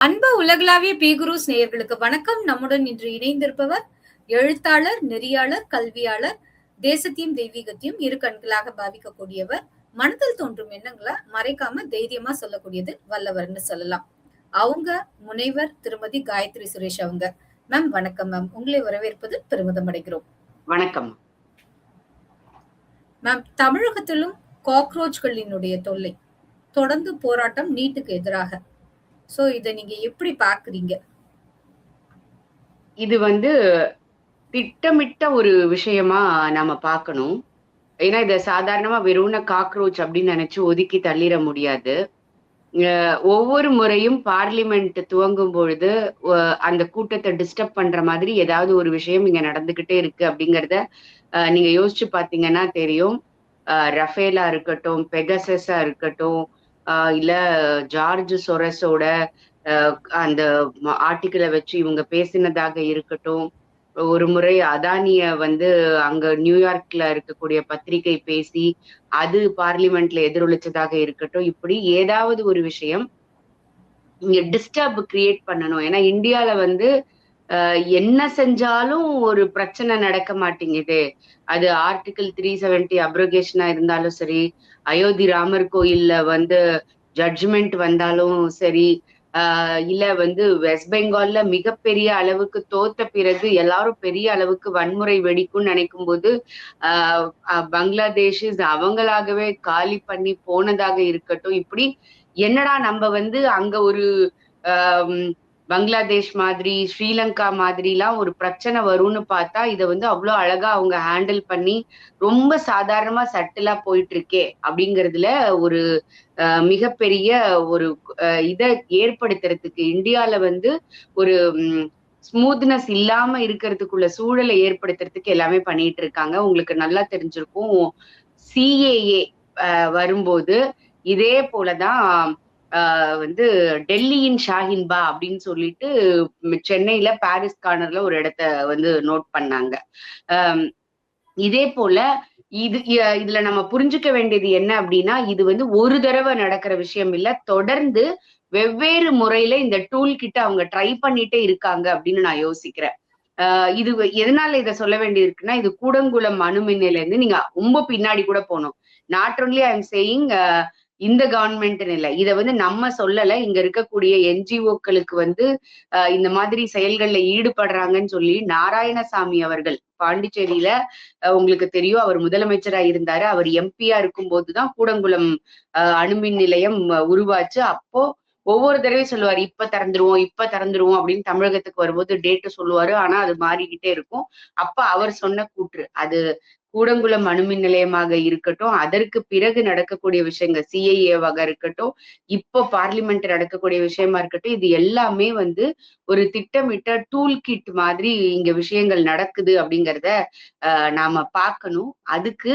அன்பு உலகளாவிய பீகுருஸ் நேயர்களுக்கு வணக்கம். நம்முடன் இன்று இணைந்திருப்பவர் எழுத்தாளர், நெறியாளர், கல்வியாளர், தேசத்தையும் தெய்வீகத்தையும் இரு கண்களாக பாவிக்கக்கூடியவர், மனதில் தோன்றும் எண்ணங்களை மறைக்காம தைரியமா சொல்லக்கூடியது வல்லவர்னு சொல்லலாம். அவங்க முனைவர் திருமதி காயத்ரி சுரேஷ் அவங்க. மேம் வணக்கம் மேம். உங்களை வரவேற்பது பெருமிதம் அடைகிறோம். வணக்கம் மேம். தமிழகத்திலும் காக்ரோச்களினுடைய தொல்லை, தொடர்ந்து போராட்டம் நீட்டுக்கு எதிராக. சோ இத நீங்க எப்படி பாக்குறீங்க? இது திட்டமிட்ட ஒரு விஷயமா நாம பார்க்கணும். ஏன்னா இத சாதாரணமா வெறும் காக்ரோச் அப்படின்னு நினைச்சு ஒதுக்கி தள்ளிட முடியாது. ஒவ்வொரு முறையும் பார்லிமெண்ட் துவங்கும் பொழுது அந்த கூட்டத்தை டிஸ்டர்ப் பண்ற மாதிரி ஏதாவது ஒரு விஷயம் இங்க நடந்துகிட்டே இருக்கு அப்படிங்கிறத நீங்க யோசிச்சு பாத்தீங்கன்னா தெரியும். ரஃபேலா இருக்கட்டும், பெகசஸா இருக்கட்டும், இல்ல ஜார்ஜ் சொரஸோட அந்த ஆர்டிக்கிளை வச்சு இவங்க பேசினதாக இருக்கட்டும், ஒரு முறை அதானிய அங்க நியூயார்க்ல இருக்கக்கூடிய பத்திரிகை பேசி அது பார்லிமெண்ட்ல எதிரொலிச்சதாக இருக்கட்டும், இப்படி ஏதாவது ஒரு விஷயம் இங்க டிஸ்டர்ப் கிரியேட் பண்ணணும். ஏன்னா இந்தியால என்ன செஞ்சாலும் ஒரு பிரச்சனை நடக்க மாட்டேங்குது. அது ஆர்டிகிள் 370 அப்ரோகேஷனா இருந்தாலும் சரி, அயோத்தி ராமர் கோயில்ல ஜட்ஜ்மெண்ட் வந்தாலும் சரி, இல்ல வெஸ்ட் பெங்கால்ல மிகப்பெரிய அளவுக்கு தோத்த பிறகு எல்லாரும் பெரிய அளவுக்கு வன்முறை வெடிக்கும்னு நினைக்கும் போது பங்களாதேஷ் அவங்களாகவே காலி பண்ணி போனதாக இருக்கட்டும், இப்படி என்னடா நம்ம அங்க ஒரு பங்களாதேஷ் மாதிரி, ஸ்ரீலங்கா மாதிரிலாம் ஒரு பிரச்சனை வரும்னு பார்த்தா இதை அவ்வளோ அழகா அவங்க ஹேண்டில் பண்ணி ரொம்ப சாதாரணமா சட்டிலா போயிட்டு இருக்கே அப்படிங்கிறதுல ஒரு மிகப்பெரிய ஒரு இதை ஏற்படுத்துறதுக்கு இந்தியால ஒரு ஸ்மூத்னஸ் இல்லாம இருக்கிறதுக்குள்ள சூழலை ஏற்படுத்துறதுக்கு எல்லாமே பண்ணிட்டு இருக்காங்க. உங்களுக்கு நல்லா தெரிஞ்சிருக்கும், சிஏஏ வரும்போது இதே போலதான் டெல்லியின் ஷாஹின்பா அப்படின்னு சொல்லிட்டு சென்னையில பாரிஸ் கார்னர்ல ஒரு இடத்த நோட் பண்ணாங்க. இதே போல இதுல நம்ம புரிஞ்சுக்க வேண்டியது என்ன அப்படின்னா, இது ஒரு தடவை நடக்கிற விஷயம் இல்ல, தொடர்ந்து வெவ்வேறு முறையில இந்த டூல் கிட்ட அவங்க ட்ரை பண்ணிட்டே இருக்காங்க அப்படின்னு நான் யோசிக்கிறேன். இது எதனால இதை சொல்ல வேண்டியிருக்குன்னா, இது கூடங்குளம் அணுமின்னில இருந்து நீங்க ரொம்ப பின்னாடி கூட போகணும். Not only I am saying இந்த கவர்மெண்ட்னு இல்லை, இதை நம்ம சொல்லல, இங்க இருக்கக்கூடிய என்ஜிஓக்களுக்கு இந்த மாதிரி செயல்கள்ல ஈடுபடுறாங்கன்னு சொல்லி நாராயணசாமி அவர்கள் பாண்டிச்சேரியில உங்களுக்கு தெரியும், அவர் முதலமைச்சரா இருந்தாரு. அவர் எம்பியா இருக்கும் போதுதான் கூடங்குளம் அணுமின் நிலையம் உருவாச்சு. அப்போ ஒவ்வொரு தடவையும் சொல்லுவாரு, இப்ப திறந்துருவோம் அப்படின்னு தமிழகத்துக்கு வரும்போது டேட்டு சொல்லுவாரு. ஆனா அது மாறிக்கிட்டே இருக்கும். அப்ப அவர் சொன்ன கூற்று அது கூடங்குளம் அணுமின் நிலையமாக இருக்கட்டும், அதற்கு பிறகு நடக்கக்கூடிய விஷயங்கள் சிஐஏவாக இருக்கட்டும், இப்போ பார்லிமெண்ட் நடக்கக்கூடிய விஷயமா இருக்கட்டும், இது எல்லாமே ஒரு திட்டமிட்ட டூல் கிட் மாதிரி இங்க விஷயங்கள் நடக்குது அப்படிங்கிறத நாம பார்க்கணும். அதுக்கு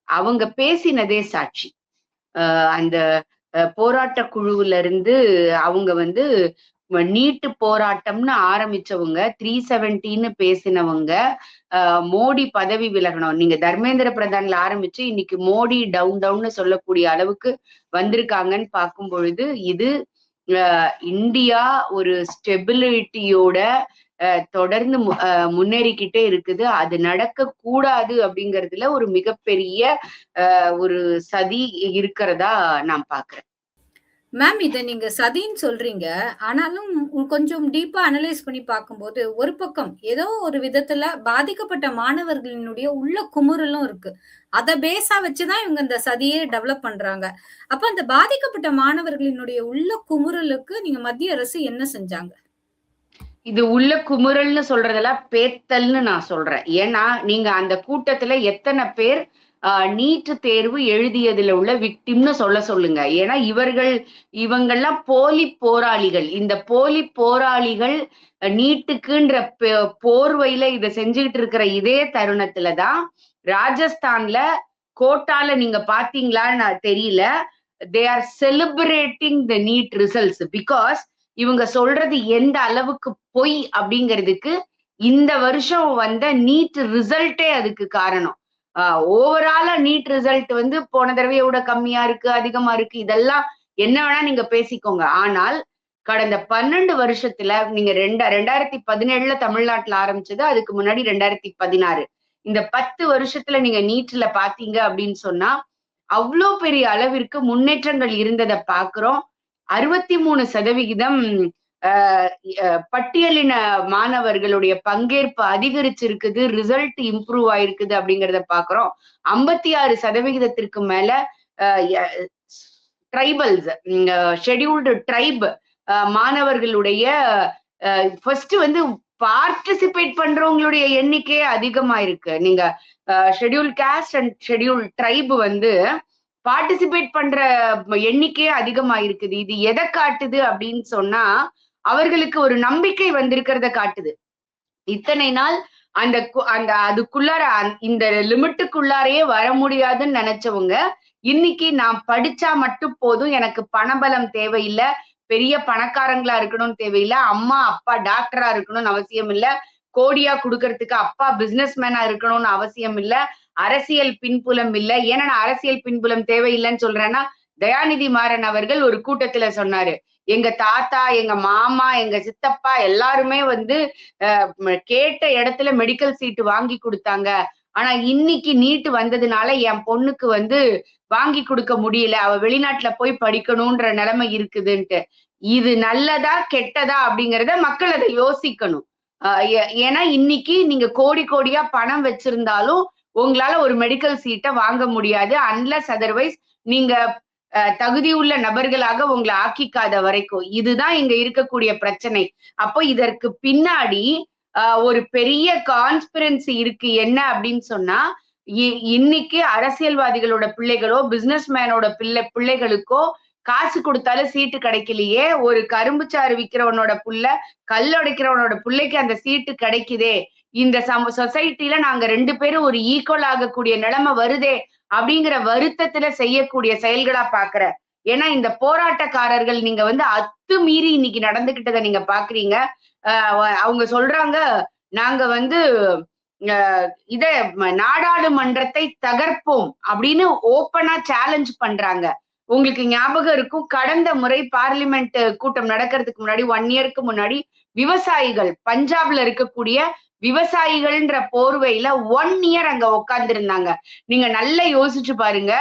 அவங்க பேசினதே சாட்சி. அந்த போராட்ட குழுவுல இருந்து அவங்க நீட்டு போராட்டம்னு ஆரம்பிச்சவங்க, 370ன்னு பேசினவங்க, மோடி பதவி விலகணும், நீங்க தர்மேந்திர பிரதான்ல ஆரம்பிச்சு இன்னைக்கு மோடி டவுன்னு சொல்லக்கூடிய அளவுக்கு வந்திருக்காங்கன்னு பார்க்கும் பொழுது இது இந்தியா ஒரு ஸ்டெபிலிட்டியோட தொடர்ந்து முன்னேறிக்கிட்டே இருக்குது. அது நடக்க கூடாது அப்படிங்கிறதுல ஒரு மிகப்பெரிய ஒரு சதி இருக்கிறதா நான் பாக்குறேன். மேம், இத நீங்க சதின்னு சொல்றீங்க. ஆனாலும் கொஞ்சம் டீப்பா அனலைஸ் பண்ணி பார்க்கும்போது, ஒரு பக்கம் ஏதோ ஒரு விதத்துல பாதிக்கப்பட்ட மாணவர்களினுடைய உள்ள குமுறலும் இருக்கு. அத பேஸா வச்சுதான் இவங்க இந்த சதியே டெவலப் பண்றாங்க. அப்ப அந்த பாதிக்கப்பட்ட மாணவர்களினுடைய உள்ள குமுறலுக்கு நீங்க மத்திய அரசு என்ன செஞ்சாங்க? இது உள்ள குமுறல்னு சொல்றதெல்லாம் பேத்தல்னு நான் சொல்றேன். ஏன்னா நீங்க அந்த கூட்டத்துல எத்தனை பேர் நீட்டு தேர்வு எழுதியதுல உள்ள விக்டிம்னு சொல்லுங்க. ஏன்னா இவங்கெல்லாம் போலி போராளிகள். இந்த போலி போராளிகள் நீட்டுக்குன்ற போர்வையில இதை செஞ்சுக்கிட்டு இருக்கிற இதே தருணத்துலதான் ராஜஸ்தான்ல கோட்டால நீங்க பாத்தீங்களான்னு தெரியல, they are celebrating the need results. Because இவங்க சொல்றது எந்த அளவுக்கு பொய் அப்படிங்கிறதுக்கு இந்த வருஷம் வந்த நீட் ரிசல்ட்டே அதுக்கு காரணம். ஓவராலா நீட் ரிசல்ட் போன தடவையை விட கம்மியா இருக்கு, அதிகமா இருக்கு, இதெல்லாம் என்ன வேணா நீங்க பேசிக்கோங்க. ஆனால் கடந்த 12 வருஷத்துல நீங்க 2017 தமிழ்நாட்டுல ஆரம்பிச்சது, அதுக்கு முன்னாடி 2016 இந்த 10 வருஷத்துல நீங்க நீட்ல பாத்தீங்க அப்படின்னு சொன்னா அவ்வளோ பெரிய அளவிற்கு முன்னேற்றங்கள் இருந்தத பாக்குறோம். 63% பட்டியலின மாணவர்களுடைய பங்கேற்பு அதிகரிச்சிருக்குது, ரிசல்ட் இம்ப்ரூவ் ஆயிருக்குது அப்படிங்கிறத பாக்குறோம். 56% மேல ட்ரைபல்ஸ், ஷெட்யூல்டு ட்ரைப் மாணவர்களுடைய ஃபர்ஸ்ட் வந்து பார்ட்டிசிபேட் பண்றவங்களுடைய எண்ணிக்கை அதிகமா இருக்கு. நீங்க schedule cost and schedule try வந்து பார்ட்டிசிபேட் பண்ற எண்ணிக்கையே அதிகமா இருக்குது. இது எதை காட்டுது அப்படின்னு சொன்னா அவர்களுக்கு ஒரு நம்பிக்கை வந்திருக்கிறத காட்டுது. இத்தனை நாள் அந்த அந்த அதுக்குள்ளார இந்த லிமிட்டுக்குள்ளாரையே வர முடியாதுன்னு நினைச்சவங்க இன்னைக்கு நான் படிச்சா மட்டும் போதும், எனக்கு பணபலம் தேவையில்லை, பெரிய பணக்காரங்களா இருக்கணும்னு தேவையில்லை, அம்மா அப்பா டாக்டரா இருக்கணும்னு அவசியம் இல்ல, கோடியா கொடுக்கறதுக்கு அப்பா பிசினஸ் மேனா இருக்கணும்னு அவசியம் இல்ல, அரசியல் பின்புலம் இல்ல. ஏன்னா நான் அரசியல் பின்புலம் தேவையில்லைன்னு சொல்றேன்னா, தயாநிதி மாறன் அவர்கள் ஒரு கூட்டத்துல சொன்னாரு, எங்க தாத்தா, எங்க மாமா, எங்க சித்தப்பா எல்லாருமே வந்து கேட்ட இடத்துல மெடிக்கல் சீட் வாங்கி கொடுத்தாங்க. ஆனா இன்னைக்கு நீட் வந்ததுனால என் பொண்ணுக்கு வந்து வாங்கி கொடுக்க முடியல, அவ வெளிநாட்டுல போய் படிக்கணும்ன்ற நிலைமை இருக்குதுன்ட்டு. இது நல்லதா கெட்டதா அப்படிங்கறத மக்கள் அதை யோசிக்கணும். ஏன்னா இன்னைக்கு நீங்க கோடி கோடியா பணம் வச்சிருந்தாலும் உங்களால ஒரு மெடிக்கல் சீட்டை வாங்க முடியாது, அன்லஸ் அதர்வைஸ் நீங்க தகுதியுள்ள நபர்களாக உங்களை ஆக்கிக்காத வரைக்கும். இதுதான் இங்க இருக்கக்கூடிய பிரச்சனை. அப்போ இதற்கு பின்னாடி ஒரு பெரிய கான்ஸ்பிரன்சி இருக்கு. என்ன அப்படின்னு சொன்னா, இன்னைக்கு அரசியல்வாதிகளோட பிள்ளைகளோ பிசினஸ் மேனோட பிள்ளைகளுக்கோ காசு கொடுத்தாலும் சீட்டு கிடைக்கலையே, ஒரு கரும்புச்சாறு விக்கிறவனோட புள்ள, கல் உடைக்கிறவனோட பிள்ளைக்கு அந்த சீட்டு கிடைக்குதே, இந்த சொசைட்டில நாங்க 2 பேரும் ஒரு ஈக்குவல் ஆகக்கூடிய நிலைமை வருதே அப்படிங்கிற வருத்தத்துல செய்யக்கூடிய செயல்களா பாக்குற. ஏன்னா இந்த போராட்டக்காரர்கள் நீங்க வந்து அத்துமீறி இன்னைக்கு நடந்துகிட்டதை நீங்க பாக்குறீங்க. அவங்க சொல்றாங்க, நாங்க வந்து இத நாடாளுமன்றத்தை தகர்ப்போம் அப்படின்னு ஓப்பனா சேலஞ்ச் பண்றாங்க. உங்களுக்கு ஞாபகம் இருக்கும், கடந்த முறை பார்லிமெண்ட் கூட்டம் நடக்கிறதுக்கு முன்னாடி 1 இயருக்கு முன்னாடி விவசாயிகள், பஞ்சாப்ல இருக்கக்கூடிய விவசாயிகள்ன்ற போர்வையில 1 இயர் அங்க உட்கார்ந்து இருந்தாங்க. நீங்க நல்லா யோசிச்சு பாருங்க,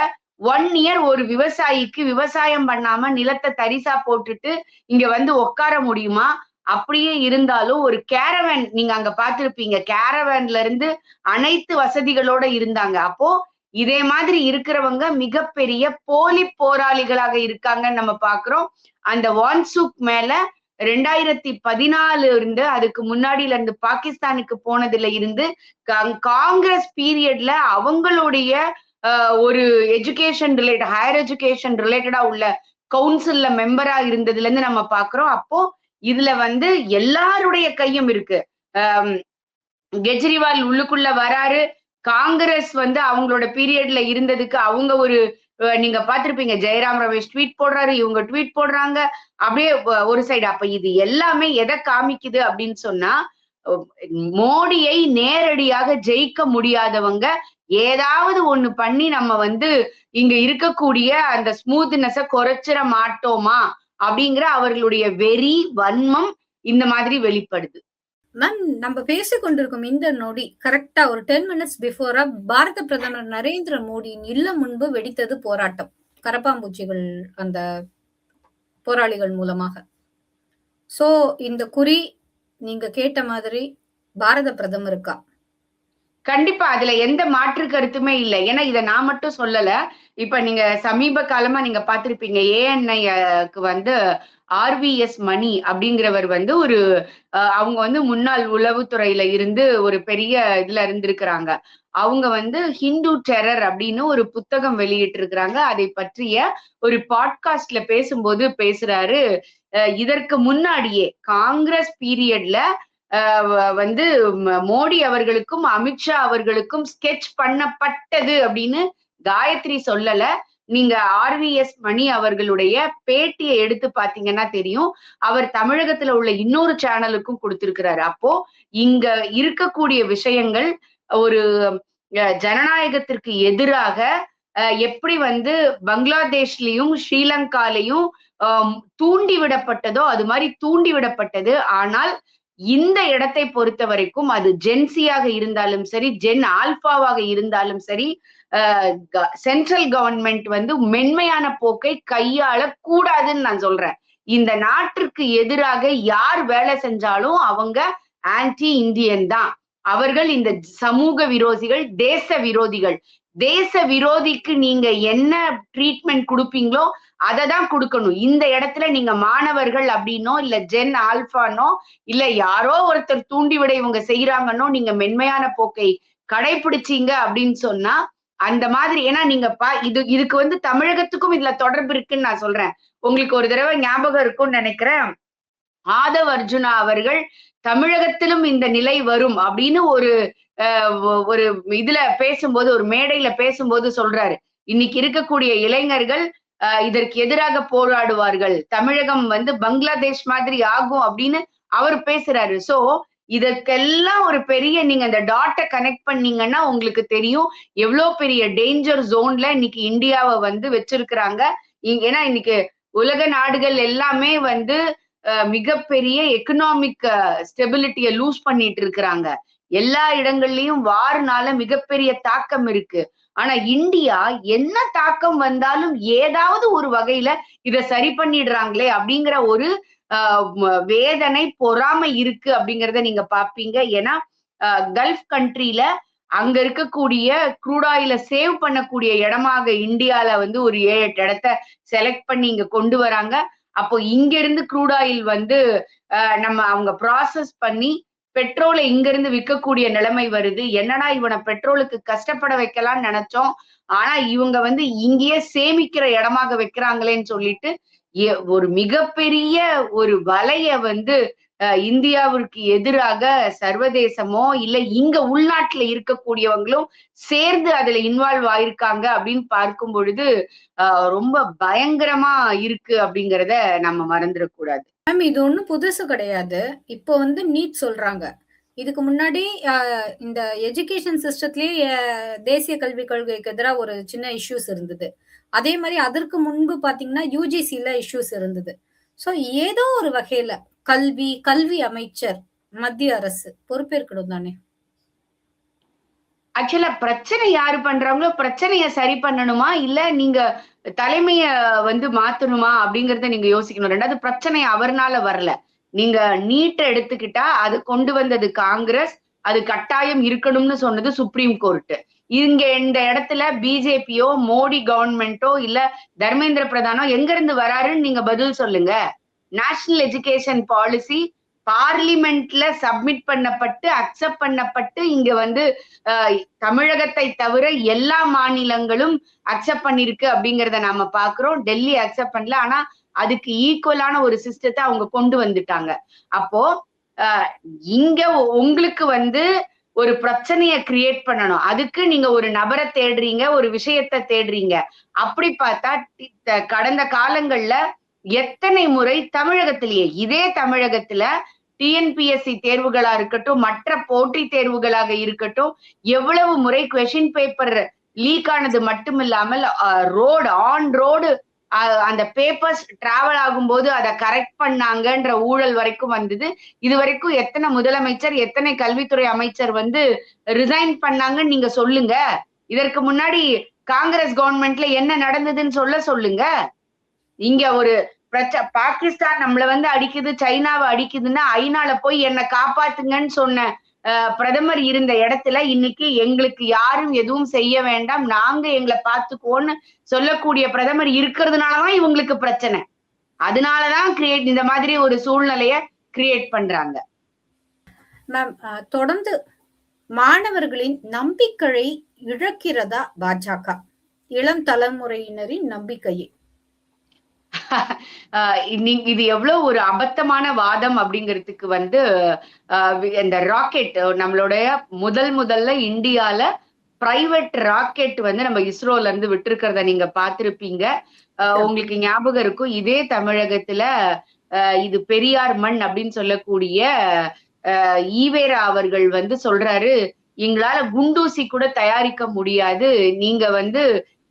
1 இயர் ஒரு விவசாயிக்கு விவசாயம் பண்ணாம நிலத்தை தரிசா போட்டுட்டு இங்க வந்து உட்கார முடியுமா? அப்படியே இருந்தாலும் ஒரு கேரவன் நீங்க அங்க பார்த்திருப்பீங்க, கேரவன்ல இருந்து அனைத்து வசதிகளோட இருந்தாங்க. அப்போ இதே மாதிரி இருக்கிறவங்க மிகப்பெரிய போலி போராளிகளாக இருக்காங்கன்னு நம்ம பாக்குறோம். அந்த வான்சூக் மேல 2014 இருந்து அதுக்கு முன்னாடில இருந்து பாகிஸ்தானுக்கு போனதுல இருந்து காங்கிரஸ் பீரியட்ல அவங்களுடைய ஒரு எஜுகேஷன் ரிலேட்டட், ஹையர் எஜுகேஷன் ரிலேட்டடா உள்ள கவுன்சில்ல மெம்பரா இருந்ததுல இருந்து நம்ம பாக்குறோம். அப்போ இதுல வந்து எல்லாருடைய கையும் இருக்கு. கெஜ்ரிவால் உள்ளுக்குள்ள வராரு, காங்கிரஸ் வந்து அவங்களோட பீரியட்ல இருந்ததுக்கு அவங்க ஒரு நீங்க பாத்திருப்பீங்க, ஜெயராம் ரமேஷ் ட்வீட் போடுறாரு, இவங்க ட்வீட் போடுறாங்க, அப்படியே ஒரு சைடு. அப்ப இது எல்லாமே எதை காமிக்குது அப்படின்னு சொன்னா, மோடியை நேரடியாக ஜெயிக்க முடியாதவங்க ஏதாவது ஒண்ணு பண்ணி நம்ம வந்து இங்க இருக்கக்கூடிய அந்த ஸ்மூத்னஸ குறைச்சிட மாட்டோமா அப்படிங்கிற அவர்களுடைய வெறி, வன்மம் இந்த மாதிரி வெளிப்படுது. மேம், நம்ம பேசிக் கொண்டிருக்கும் இந்த நொடி கரெக்டா ஒரு 10 மினிட்ஸ் பிஃபோரா பாரத பிரதமர் நரேந்திர மோடியின் இல்லம் முன்பு வெடித்தது போராட்டம், கரப்பாம்பூச்சிகள் அந்த போராளிகள் மூலமாக. சோ இந்த குறி நீங்க கேட்ட மாதிரி பாரத பிரதமருக்கா? கண்டிப்பா அதுல எந்த மாற்று கருத்துமே இல்லை. ஏன்னா இதை நான் மட்டும் சொல்லல. இப்ப நீங்க சமீப காலமா நீங்க பார்த்திருப்பீங்க, ஏஎன்ஐக்கு வந்து ஆர்விஎஸ் மணி அப்படிங்கிறவர் வந்து ஒரு அவங்க வந்து முன்னாள் உளவுத்துறையில இருந்து ஒரு பெரிய இதுல இருந்திருக்கிறாங்க. அவங்க வந்து ஹிந்து டெரர் அப்படின்னு ஒரு புத்தகம் வெளியிட்டு இருக்கிறாங்க. அதை பற்றிய ஒரு பாட்காஸ்ட்ல பேசும்போது பேசுறாரு, இதற்கு முன்னாடியே காங்கிரஸ் பீரியட்ல வந்து மோடி அவர்களுக்கும் அமித்ஷா அவர்களுக்கும் ஸ்கெட்ச் பண்ணப்பட்டது அப்படின்னு காயத்ரி சொல்லல. நீங்க ஆர்விஎஸ் மணி அவர்களுடைய பேட்டியை எடுத்து பாத்தீங்கன்னா தெரியும். அவர் தமிழகத்துல உள்ள இன்னொரு சேனலுக்கும் கொடுத்திருக்கிறாரு. அப்போ இங்க இருக்கக்கூடிய விஷயங்கள் ஒரு ஜனநாயகத்திற்கு எதிராக எப்படி வந்து பங்களாதேஷ்லயும் ஸ்ரீலங்காலையும் தூண்டி விடப்பட்டதோ அது மாதிரி தூண்டி விடப்பட்டது. ஆனால் இந்த இடத்தை பொறுத்த வரைக்கும் அது ஜென்சியாக இருந்தாலும் சரி, ஜென் ஆல்பாவாக இருந்தாலும் சரி, சென்ட்ரல் கவர்மெண்ட் வந்து மென்மையான போக்கை கையாள கூடாதுன்னு நான் சொல்றேன். இந்த நாட்டிற்கு எதிராக யார் வேலை செஞ்சாலும் அவங்க ஆன்டி இந்தியன் தான். அவர்கள் இந்த சமூக விரோதிகள், தேச விரோதிகள். தேச விரோதிக்கு நீங்க என்ன ட்ரீட்மெண்ட் கொடுப்பீங்களோ அதை தான் கொடுக்கணும். இந்த இடத்துல நீங்க மாணவர்கள் அப்படின்னோ இல்ல ஜென் ஆல்பானோ இல்ல யாரோ ஒருத்தர் தூண்டிவிட இவங்க செய்யறாங்கன்னோ நீங்க மென்மையான போக்கை கடைபிடிச்சீங்க அப்படின்னு சொன்னா அந்த மாதிரி, ஏன்னா நீங்க இதுக்கு வந்து தமிழகத்துக்கும் இதுல தொடர்பு இருக்குன்னு நான் சொல்றேன். உங்களுக்கு ஒரு தடவை ஞாபகம் இருக்கும்னு நினைக்கிறேன், ஆதவ் அர்ஜுனா அவர்கள் தமிழகத்திலும் இந்த நிலை வரும் அப்படின்னு ஒரு இதுல பேசும்போது, ஒரு மேடையில பேசும்போது சொல்றாரு, இன்னைக்கு இருக்கக்கூடிய இளைஞர்கள் இதற்கு எதிராக போராடுவார்கள், தமிழகம் வந்து பங்களாதேஷ் மாதிரி ஆகும் அப்படின்னு அவர் பேசுறாரு. சோ இதற்கெல்லாம் ஒரு பெரிய நீங்க அந்த டாட்டை கனெக்ட் பண்ணீங்கன்னா உங்களுக்கு தெரியும் எவ்வளவு பெரிய டேஞ்சர் ஜோன்ல இன்னைக்கு இந்தியாவை வந்து வச்சிருக்கிறாங்க. ஏன்னா இன்னைக்கு உலக நாடுகள் எல்லாமே வந்து மிகப்பெரிய எக்கனாமிக் ஸ்டெபிலிட்டியை லூஸ் பண்ணிட்டு இருக்கிறாங்க. எல்லா இடங்கள்லயும் வார்னால மிகப்பெரிய தாக்கம் இருக்கு. ஆனா இந்தியா என்ன தாக்கம் வந்தாலும் ஏதாவது ஒரு வகையில இத சரி பண்ணிடுறாங்களே அப்படிங்கிற ஒரு வேதனை, பொறாமை இருக்கு அப்படிங்கிறத நீங்க பாப்பீங்க. ஏன்னா கல்ஃப் கண்ட்ரில அங்க இருக்கக்கூடிய க்ரூட் ஆயில சேவ் பண்ணக்கூடிய இடமாக இந்தியால வந்து ஒரு 7-8 இடத்த செலக்ட் பண்ணி இங்க கொண்டு வராங்க. அப்போ இங்க இருந்து க்ரூட் ஆயில் வந்து நம்ம அவங்க ப்ராசஸ் பண்ணி பெட்ரோலை இங்க இருந்து விற்கக்கூடிய நிலைமை வருது. என்னடா இவனை பெட்ரோலுக்கு கஷ்டப்பட வைக்கலாம்னு நினைச்சோம், ஆனா இவங்க வந்து இங்கேயே சேமிக்கிற இடமாக வைக்கிறாங்களேன்னு சொல்லிட்டு ஒரு மிகப்பெரிய ஒரு வலைய வந்து இந்தியாவிற்கு எதிராக சர்வதேசமோ இல்ல இங்க உள்நாட்டுல இருக்கக்கூடியவங்களும் சேர்ந்து அதுல இன்வால்வ் ஆயிருக்காங்க அப்படின்னு பார்க்கும் பொழுது ரொம்ப பயங்கரமா இருக்கு அப்படிங்கிறத நம்ம மறந்துடக்கூடாது. மேம், இது ஒண்ணும் புதுசு கிடையாது. இப்போ வந்து நீட் சொல்றாங்க. இதுக்கு முன்னாடி இந்த எஜுகேஷன் சிஸ்டத்திலேயே தேசிய கல்விக் கொள்கைக்கு எதிராக ஒரு சின்ன இஷ்யூஸ் இருந்தது. அதே மாதிரி அதற்கு முன்பு பாத்தீங்கன்னா யூஜிசில இஷ்யூஸ் இருந்தது. சோ ஏதோ ஒரு வகையில கல்வி அமைச்சர் மத்திய அரசு பொறுப்பேற்கணும் தானே. ஆக்சுவலா பிரச்சனை யாரு பண்றாங்களோ பிரச்சனைய சரி பண்ணணுமா இல்ல நீங்க தலைமைய வந்து மாத்தணுமா அப்படிங்கறத நீங்க யோசிக்கணும். ரெண்டாவது பிரச்சனை அவர்னால வரல. நீங்க நீட்டை எடுத்துக்கிட்டா அது கொண்டு வந்தது காங்கிரஸ், அது கட்டாயம் இருக்கணும்னு சொன்னது சுப்ரீம் கோர்ட். இங்க இந்த இடத்துல பிஜேபியோ மோடி கவர்மெண்டோ இல்ல தர்மேந்திர பிரதானோ எங்க இருந்து வராருன்னு நீங்க பதில் சொல்லுங்க. நேஷனல் எஜுகேஷன் பாலிசி பார்லிமெண்ட்ல சப்மிட் பண்ணப்பட்டு அக்செப்ட் பண்ணப்பட்டு இங்க வந்து தமிழகத்தை தவிர எல்லா மாநிலங்களும் அக்செப்ட் பண்ணிருக்கு அப்படிங்கிறத நாம பாக்குறோம். டெல்லி அக்செப்ட் பண்ணல, ஆனா அதுக்கு ஈக்குவலான ஒரு சிஸ்டத்தை அவங்க கொண்டு வந்துட்டாங்க. அப்போ இங்க உங்களுக்கு வந்து ஒரு பிரச்சனைய கிரியேட் பண்ணணும், அதுக்கு நீங்க ஒரு நபரை தேடுறீங்க, ஒரு விஷயத்தை தேடுறீங்க. அப்படி பார்த்தா கடந்த காலங்கள்ல எத்தனை முறை தமிழகத்திலேயே இதே தமிழகத்துல டிஎன்பிஎஸ்சி தேர்வுகளா இருக்கட்டும், மற்ற போட்டி தேர்வுகளாக இருக்கட்டும், எவ்வளவு முறை கொஸ்டின் பேப்பர் லீக் ஆனது மட்டும் இல்லாமல் ஆன் ரோடு அந்த பேப்பர்ஸ் டிராவல் ஆகும்போது அதை கரெக்ட் பண்ணாங்கன்ற ஊழல் வரைக்கும் வந்தது. இது வரைக்கும் எத்தனை முதலமைச்சர் எத்தனை கல்வித்துறை அமைச்சர் வந்து ரிசைன் பண்ணாங்கன்னு நீங்க சொல்லுங்க. இதற்கு முன்னாடி காங்கிரஸ் கவர்மெண்ட்ல என்ன நடந்ததுன்னு சொல்லுங்க. இங்க ஒரு பாகிஸ்தான் நம்மள வந்து அடிக்குது, சைனாவை அடிக்குதுன்னா ஐநால போய் என்ன காப்பாத்துங்கன்னு சொன்ன பிரதமர் இருந்த இடத்துல இன்னைக்கு எங்களுக்கு யாரும் எதுவும் செய்ய வேண்டாம், நாங்க எங்களை பார்த்துக்குவோன்னு சொல்லக்கூடிய பிரதமர் இருக்கிறதுனாலதான் இவங்களுக்கு பிரச்சனை. அதனாலதான் இந்த மாதிரி ஒரு சூழ்நிலைய கிரியேட் பண்றாங்க. மேம், தொடர்ந்து மாணவர்களின் நம்பிக்கையை இழக்கிறதா பாஜக? இளம் தலைமுறையினரின் நம்பிக்கையை இது எவ்வளவு ஒரு அபத்தமான வாதம் அப்படிங்கிறதுக்கு வந்து இந்த ராக்கெட் நம்மளுடைய முதல்ல இந்தியால பிரைவேட் ராக்கெட் வந்து நம்ம இஸ்ரோல இருந்து விட்டுருக்கிறத நீங்க பார்த்திருப்பீங்க. உங்களுக்கு ஞாபகம் இருக்கும், இதே தமிழகத்துல இது பெரியார் மண் அப்படின்னு சொல்லக்கூடிய ஈவேரா அவர்கள் வந்து சொல்றாரு, எங்களால குண்டூசி கூட தயாரிக்க முடியாது, நீங்க வந்து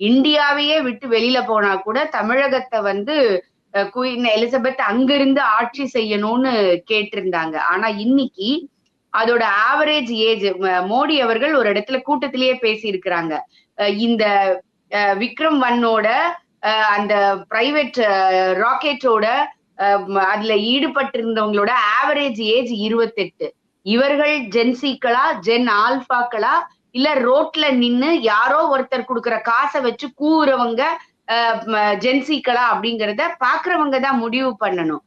இந்தியாவையே விட்டு வெளியில போனா கூட தமிழகத்தை வந்து குயின் எலிசபெத் அங்கிருந்து ஆட்சி செய்யணும்னு கேட்டிருந்தாங்க. ஆனா இன்னைக்கு அதோட ஆவரேஜ் ஏஜ் மோடி அவர்கள் ஒரு இடத்துல கூட்டத்திலேயே பேசி இருக்கிறாங்க. இந்த விக்ரம் 1ஓட அந்த பிரைவேட் ராக்கெட்டோட அதுல ஈடுபட்டிருந்தவங்களோட ஆவரேஜ் ஏஜ் 28. இவர்கள் ஜென்சிக்களா, ஜென் ஆல்பாக்களா, இல்ல ரோட்ல நின்னு யாரோ ஒருத்தர் கொடுக்குற காசை வச்சு கூவுறவங்க ஜென்சிக்களா அப்படிங்கிறத பாக்குறவங்க தான் முடிவு பண்ணணும்.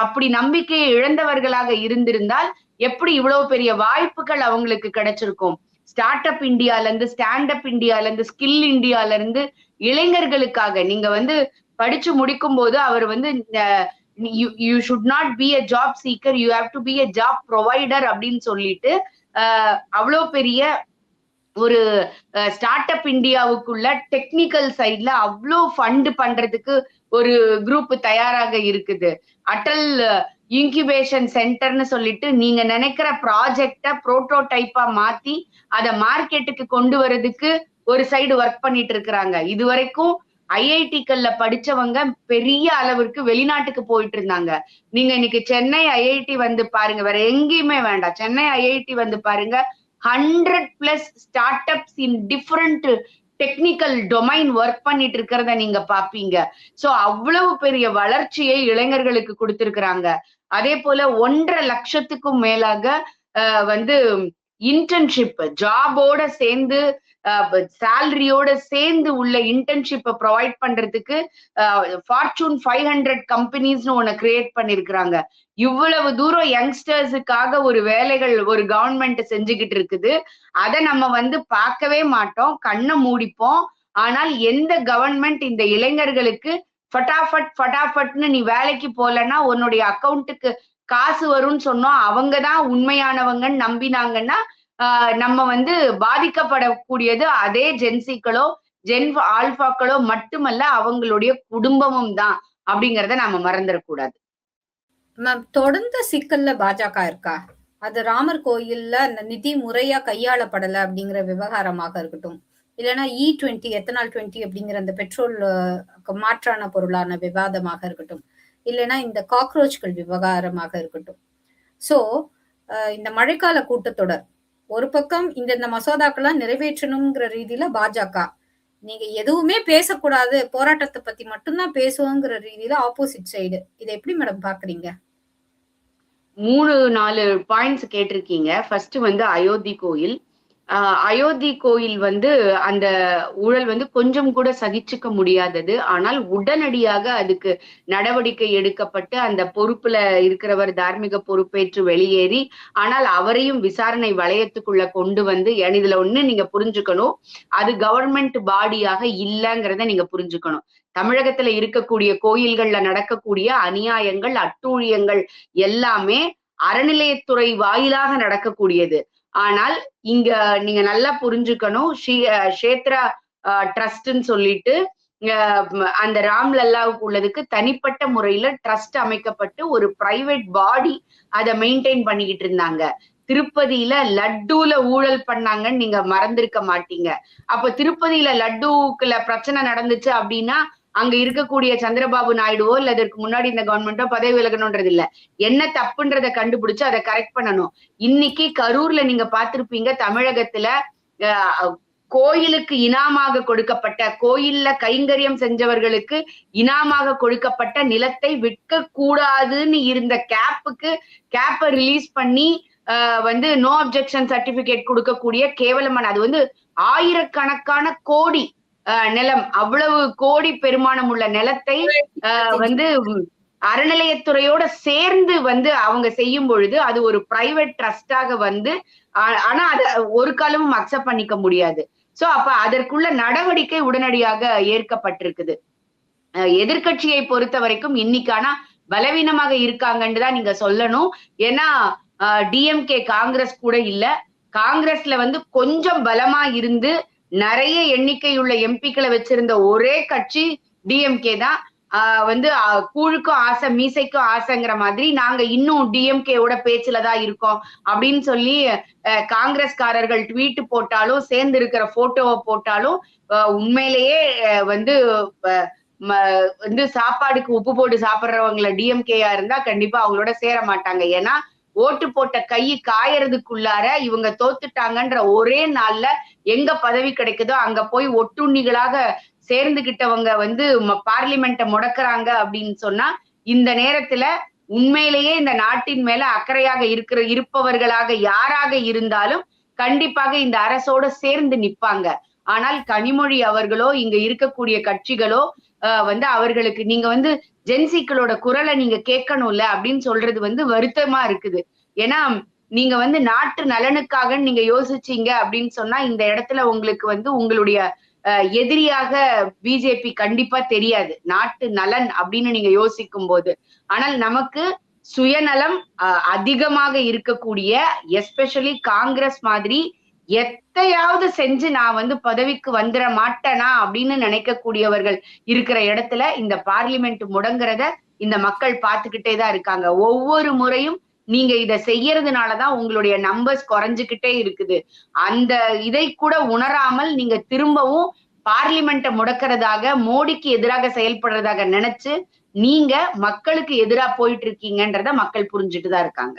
அப்படி நம்பிக்கையை இழந்தவர்களாக இருந்திருந்தால் எப்படி இவ்வளவு பெரிய வாய்ப்புகள் அவங்களுக்கு கிடைச்சிருக்கும்? ஸ்டார்ட் அப் இந்தியால இருந்து, ஸ்டாண்ட் அப் இந்தியால இருந்து, ஸ்கில் இந்தியால இருந்து இளைஞர்களுக்காக நீங்க வந்து படிச்சு முடிக்கும் போது அவர் வந்து you should not be a job seeker, you have to be a job provider அப்படின்னு சொல்லிட்டு அவ்வளோ பெரிய ஒரு ஸ்டார்ட் அப் இந்தியாவுக்குள்ள டெக்னிக்கல் சைட்ல அவ்வளோ ஃபண்ட் பண்றதுக்கு ஒரு குரூப் தயாராக இருக்குது. அட்டல் இன்குபேஷன் சென்டர்னு சொல்லிட்டு நீங்க நினைக்கிற ப்ராஜெக்ட புரோட்டோடைப்பா மாத்தி அதை மார்க்கெட்டுக்கு கொண்டு வரதுக்கு ஒரு சைடு ஒர்க் பண்ணிட்டு இருக்கிறாங்க. இது வரைக்கும் ஐஐடிக்கள்ல படிச்சவங்க பெரிய அளவிற்கு வெளிநாட்டுக்கு போயிட்டு இருந்தாங்க. நீங்க இன்னைக்கு சென்னை ஐஐடி வந்து பாருங்க, வேற எங்கேயுமே வேண்டாம், சென்னை ஐஐடி வந்து பாருங்க, 100+ ஸ்டார்ட் அப்ஸ் இன் டிஃபரெண்ட் டெக்னிக்கல் டொமைன் ஒர்க் பண்ணிட்டு இருக்கிறத நீங்க பாப்பீங்க. சோ அவ்வளவு பெரிய வளர்ச்சியை இளைஞர்களுக்கு கொடுத்திருக்கிறாங்க. அதே போல 1.5 லட்சத்துக்கும் மேலாக வந்து இன்டர்ன்ஷிப் ஜாபோட சேர்ந்து சேலரியோட சேர்ந்து உள்ள இன்டர்ன்ஷிப்பை ப்ரொவைட் பண்றதுக்கு ஃபார்ச்சூன் 500 கம்பெனிஸ்னு ஒண்ணு கிரியேட் பண்ணிருக்கிறாங்க. இவ்வளவு தூரம் யங்ஸ்டர்ஸுக்காக ஒரு வேலைகள் ஒரு கவர்மெண்ட் செஞ்சுக்கிட்டு இருக்குது. அதை நம்ம வந்து பார்க்கவே மாட்டோம், கண்ணை மூடிப்போம். ஆனால் எந்த கவர்மெண்ட் இந்த இளைஞர்களுக்கு ஃபட்டாஃபட்னு நீ வேலைக்கு போலன்னா உன்னுடைய அக்கௌண்ட்டுக்கு காசு வரும்னு சொன்னோம், அவங்கதான் உண்மையானவங்கன்னு நம்பினாங்கன்னா நம்ம வந்து பாதிக்கப்படக்கூடியது அதே ஜென்சிக்களோ ஜென் ஆல்பாக்களோ மட்டுமல்ல, அவங்களுடைய குடும்பமும் தான் அப்படிங்கறத நாம மறந்துடக்கூடாது. தொடர்ந்த சிக்கல்ல பாஜக இருக்கா? அது ராமர் கோயில்ல அந்த நிதி முறையா கையாளப்படல அப்படிங்கிற விவகாரமாக இருக்கட்டும், இல்லைன்னா E20 எத்தனால் 20 அப்படிங்கிற அந்த பெட்ரோல் மாற்றான பொருளான விவாதமாக இருக்கட்டும், இல்லைன்னா இந்த காக்ரோச்கள் விவகாரமாக இருக்கட்டும். சோ இந்த மழைக்கால கூட்டத்தொடர் ஒரு பக்கம் இந்த மசோதாக்கெல்லாம் நிறைவேற்றணுங்கிற ரீதியில பாஜக, நீங்க எதுவுமே பேசக்கூடாது, போராட்டத்தை பத்தி மட்டும்தான் பேசுவோங்கிற ரீதியில ஆப்போசிட் சைடு. இதை எப்படி மேடம் பாக்குறீங்க? 3-4 பாயிண்ட்ஸ் கேட்டிருக்கீங்க. ஃபர்ஸ்ட் வந்து அயோத்தி கோயில். அயோத்தி கோயில் வந்து அந்த ஊழல் வந்து கொஞ்சம் கூட சகிச்சுக்க முடியாதது. ஆனால் உடனடியாக அதுக்கு நடவடிக்கை எடுக்கப்பட்டு அந்த பொறுப்புல இருக்கிறவர் தார்மீக பொறுப்பேற்று வெளியேறி, ஆனால் அவரையும் விசாரணை வளையத்துக்குள்ள கொண்டு வந்து, இதுல ஒண்ணு நீங்க புரிஞ்சுக்கணும், அது கவர்மெண்ட் பாடியாக இல்லைங்கிறத நீங்க புரிஞ்சுக்கணும். தமிழகத்துல இருக்கக்கூடிய கோயில்கள்ல நடக்கக்கூடிய அநியாயங்கள், அட்டூழியங்கள் எல்லாமே அறநிலையத்துறை வாயிலாக நடக்கக்கூடியது. ஆனால் இங்க நீங்க நல்லா புரிஞ்சுக்கணும், க்ஷேத்ரா ட்ரஸ்ட்ன்னு சொல்லிட்டு அந்த ராம்லல்லாவுக்கு உள்ளதுக்கு தனிப்பட்ட முறையில ட்ரஸ்ட் அமைக்கப்பட்டு ஒரு பிரைவேட் பாடி அதை மெயின்டைன் பண்ணிக்கிட்டு இருந்தாங்க. திருப்பதியில லட்டுல ஊழல் பண்ணாங்கன்னு நீங்க மறந்திருக்க மாட்டீங்க. அப்ப திருப்பதியில லட்டுக்குள்ள பிரச்சனை நடந்துச்சு அப்படின்னா அங்க இருக்கக்கூடிய சந்திரபாபு நாயுடுவோ இல்ல அதற்கு முன்னாடி இந்த கவர்மெண்டோ பதவி விலகணும்ன்றது இல்ல, என்ன தப்புன்றதை கண்டுபிடிச்சு அதை கரெக்ட் பண்ணணும். இன்னைக்கு கரூர்ல நீங்க பார்த்திருப்பீங்க, தமிழகத்துல கோயிலுக்கு இனாமாக கொடுக்கப்பட்ட, கோயில்ல கைங்கரியம் செஞ்சவர்களுக்கு இனாமாக கொடுக்கப்பட்ட நிலத்தை விற்க கூடாதுன்னு இருந்த கேப்பை ரிலீஸ் பண்ணி வந்து நோ அப்ஜெக்ஷன் சர்டிபிகேட் கொடுக்கக்கூடிய கேவலமான, அது வந்து ஆயிரக்கணக்கான கோடி நிலம், அவ்வளவு கோடி பெருமானம் உள்ள நிலத்தை வந்து அறநிலையத்துறையோட சேர்ந்து வந்து அவங்க செய்யும் பொழுது அது ஒரு பிரைவேட் ட்ரஸ்டாக வந்து, ஆனா அதை ஒரு காலமும் அக்செப்ட் பண்ணிக்க முடியாது. சோ அப்ப அதற்குள்ள நடவடிக்கை உடனடியாக ஏற்கப்பட்டிருக்குது. எதிர்கட்சியை பொறுத்த வரைக்கும் இன்னைக்கான பலவீனமாக இருக்காங்கன்னு தான் நீங்க சொல்லணும். ஏன்னா டிஎம்கே காங்கிரஸ் கூட இல்ல, காங்கிரஸ்ல வந்து கொஞ்சம் பலமா இருந்து நிறைய எண்ணிக்கையுள்ள எம்பிக்களை வச்சிருந்த ஒரே கட்சி டிஎம்கே தான். வந்து கூழுக்கும் ஆசை மீசைக்கும் ஆசைங்கிற மாதிரி நாங்க இன்னும் டிஎம்கேவோட பேச்சுலதான் இருக்கோம் அப்படின்னு சொல்லி காங்கிரஸ்காரர்கள் ட்வீட் போட்டாலும் சேர்ந்து இருக்கிற போட்டோவை போட்டாலும் உண்மையிலேயே வந்து வந்து சாப்பாடுக்கு உப்பு போட்டு சாப்பிடுறவங்கள டிஎம்கேயா இருந்தா கண்டிப்பா அவங்களோட சேர மாட்டாங்க. ஏன்னா ஓட்டு போட்ட கை காயறதுக்குள்ளார இவங்க தோத்துட்டாங்கன்ற ஒரே நாள்ல எங்க பதவி கிடைக்குதோ அங்க போய் ஒட்டுண்ணிகளாக சேர்ந்துகிட்டவங்க வந்து பார்லிமெண்ட்டை முடக்குறாங்க அப்படின்னு சொன்னா இந்த நேரத்துல உண்மையிலேயே இந்த நாட்டின் மேல அக்கறையாக இருப்பவர்களாக யாராக இருந்தாலும் கண்டிப்பாக இந்த அரசோட சேர்ந்து நிப்பாங்க. ஆனால் கனிமொழி அவர்களோ இங்க இருக்கக்கூடிய கட்சிகளோ வந்து அவர்களுக்கு நீங்க வந்து ஜென்சிக்களோட குரலை நீங்க கேட்கணும்ல அப்படின்னு சொல்றது வந்து வருத்தமா இருக்குது. ஏன்னா நீங்க வந்து நாட்டு நலனுக்காக நீங்க யோசிச்சீங்க அப்படின்னு சொன்னா இந்த இடத்துல உங்களுக்கு வந்து உங்களுடைய எதிரியாக பிஜேபி கண்டிப்பா தெரியாது. நாட்டு நலன் அப்படின்னு நீங்க யோசிக்கும் போது. ஆனால் நமக்கு சுயநலம் அதிகமாக இருக்கக்கூடிய எஸ்பெஷலி காங்கிரஸ் மாதிரி எத்தையாவது செஞ்சு நான் வந்து பதவிக்கு வந்துட மாட்டேனா அப்படின்னு நினைக்கக்கூடியவர்கள் இருக்கிற இடத்துல இந்த பார்லிமெண்ட் முடங்குறத இந்த மக்கள் பார்த்துக்கிட்டே தான் இருக்காங்க. ஒவ்வொரு முறையும் நீங்க இத செய்யறதுனாலதான் உங்களுடைய நம்பர்ஸ் குறைஞ்சுக்கிட்டே இருக்குது. அந்த இதை கூட உணராமல் நீங்க திரும்பவும் பார்லிமெண்ட்டை முடக்கிறதாக மோடிக்கு எதிராக செயல்படுறதாக நினைச்சு நீங்க மக்களுக்கு எதிரா போயிட்டு இருக்கீங்கன்றத மக்கள் புரிஞ்சுட்டு தான் இருக்காங்க.